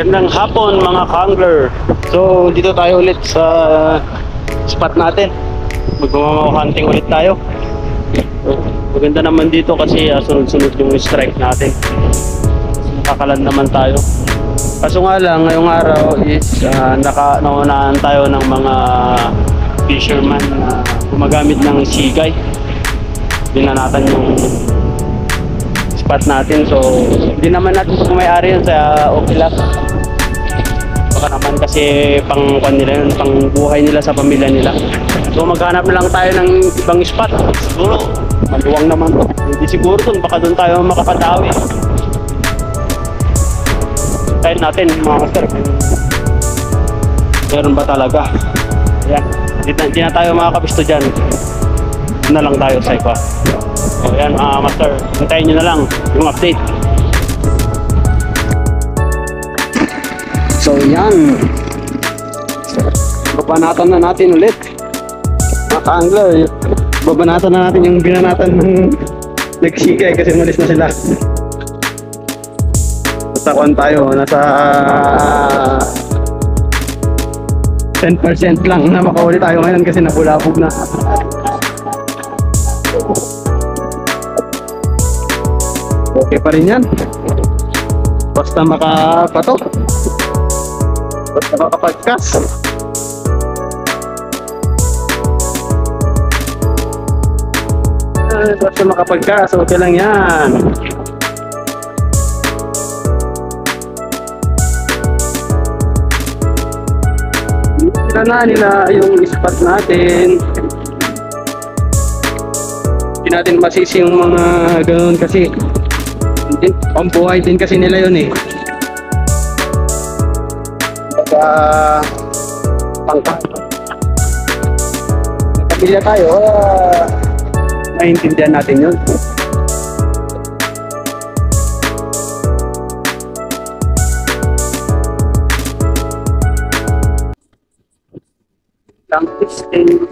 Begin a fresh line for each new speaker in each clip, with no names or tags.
Magandang hapon mga ka-angler. So dito tayo ulit sa spot natin. Magmamahunting ulit tayo. So, maganda naman dito kasi sunod-sunod yung strike natin. Nakakalan naman tayo. Kaso nga lang ngayong araw is naunahan tayo ng mga fisherman na gumagamit ng sigay. Binanatan yung spot natin, so hindi naman natin may-ari yun sa okay lang. Baka naman kasi pang nila yun, pang buhay nila sa pamilya nila. So maghanap lang tayo ng ibang spot. Siguro maluwang naman to, hindi siguro dun, baka dun tayo makakadawi. Tayo natin mga master, meron ba talaga. Ayan, hindi na tayo makakapisto dyan. Doon na lang tayo sa iba. So yan master, hintayin nyo na lang yung update. So yan, babanatan na natin ulit mga ka-angler. Babanatan na natin yung binanatan ng nagsikay kasi umalis na sila. Takuan tayo, nasa 10% lang na makahuli tayo ngayon kasi nabulabog na. Okay pa rin yan. Basta makapato. Basta makapagkas. Basta makapagkas, okay lang yan. Kita na nila yung spot natin. Hindi natin masisi yung mga ganoon kasi pambuhay din kasi nila yun eh. Baka pangkat pamilya tayo, maintindihan natin yun. Lang pisting,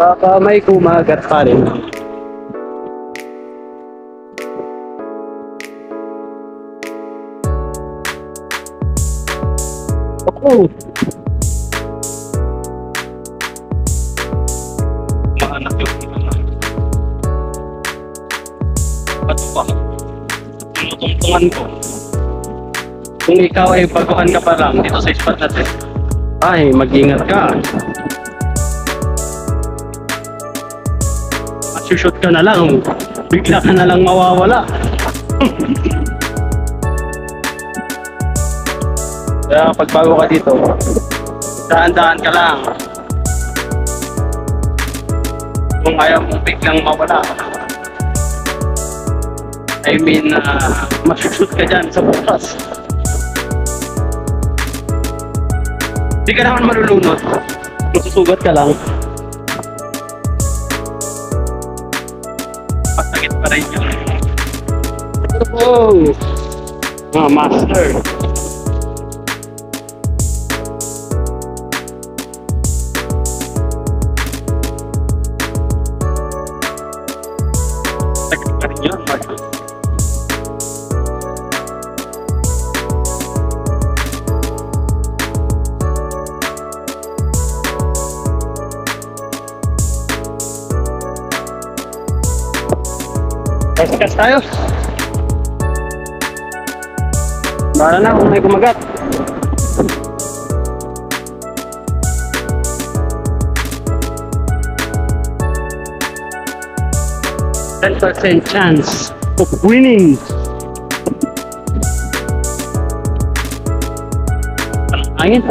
baka may kumagat pa rin. Oh, maanak yung bato pa. Tinutungtungan ko. Kung ikaw ay baguhan ka pa lang dito sa spot natin, ay mag-ingat ka. Masushoot ka na lang, bigla ka na lang mawawala. Kaya pag bago ka dito, daan-daan ka lang. Kung ayaw mong biglang mawala, I mean, masushoot ka dyan sa butas. Hindi ka naman malulunod, masusugat ka lang. Masakit pa rin yun. Oh, master. Masakit pa rin yun, master. Kaskas tayo. Bahala na kung may kumagat. %10 chance of winning. Angin.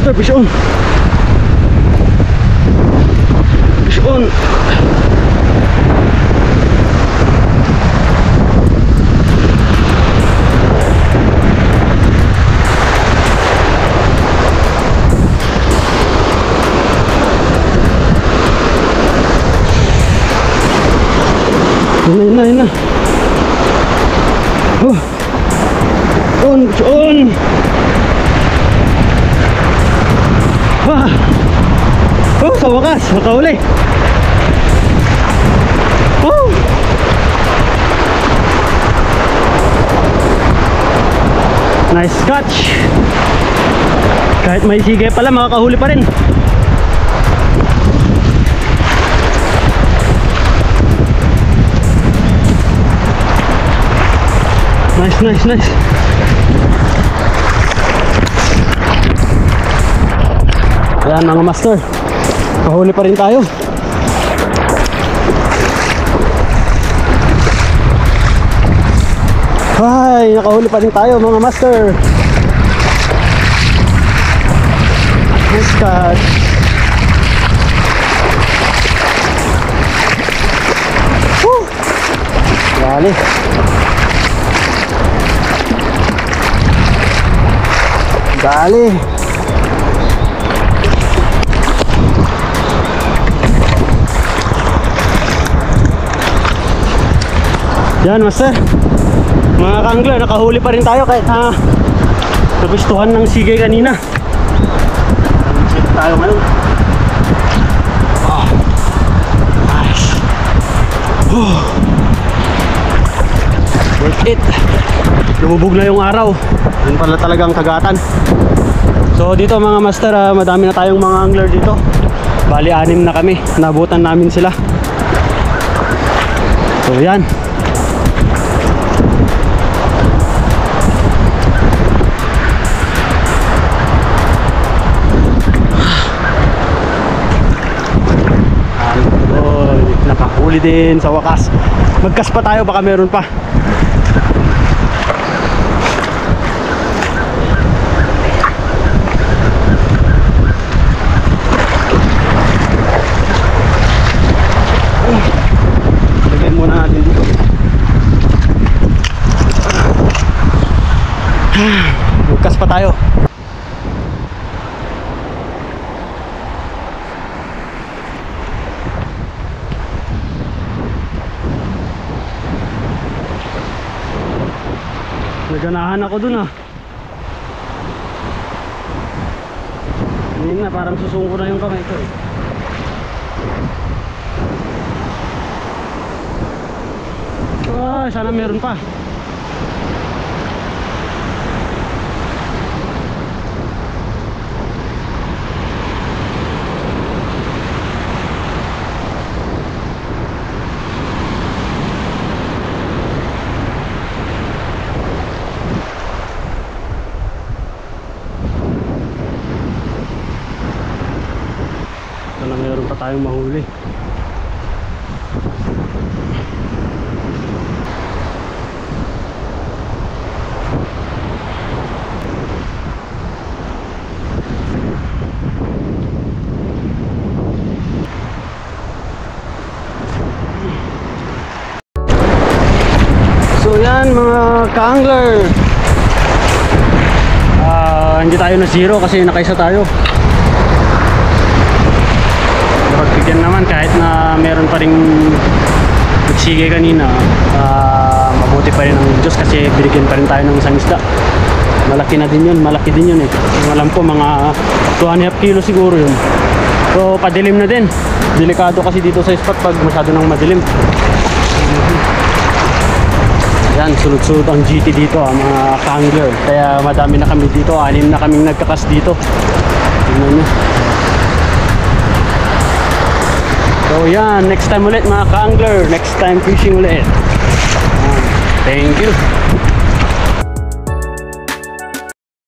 master, fish on. Fish on. Yun na. Oh. On. Ah. Oh, sa wakas, makahuli. Oh. Nice catch. Kahit may sige pala, makakahuli pa rin. Nice. Ayan mga master, kahuli pa rin tayo. Ay, nakahuli pa rin tayo mga master. Nice catch. Woo! Dali. Dali. Yan master, mga ka-angler, nakahuli pa rin tayo kahit nagustuhan ng sige kanina. Check tayo ngayon. Oh, nice. Worth it. Lumubog na yung araw. Yan pala talagang kagatan. So dito mga master, madami na tayong mga angler dito. Bali 6 na kami, nabutan namin sila. So yan. Nakahuli din sa wakas. Magkas pa tayo, baka meron pa. Lagyan muna natin dito. Magkas pa tayo. Naganahan ako dun Ngayon na, parang susungko na yung kamay ko sana meron pa. Sana meron pa tayong mahuli. So yan mga ka-angler, hindi tayo na zero kasi nakaisa tayo. Pagbigyan naman kahit na meron pa rin nagsige kanina, mabuti pa rin ang Diyos kasi binigyan pa rin tayo ng isang isda. Malaki na din yun, malaki din yun alam ko mga 2.5 kilo siguro yun. So padilim na din, delikado kasi dito sa spot pag masyado nang madilim. Yan, sunod-sunod ang GT dito mga ka-angler. Kaya madami na kami dito, 6 na kaming nagkakas dito. Tingnan nyo. So yan, next time ulit mga ka-angler. Next time fishing ulit. Thank you.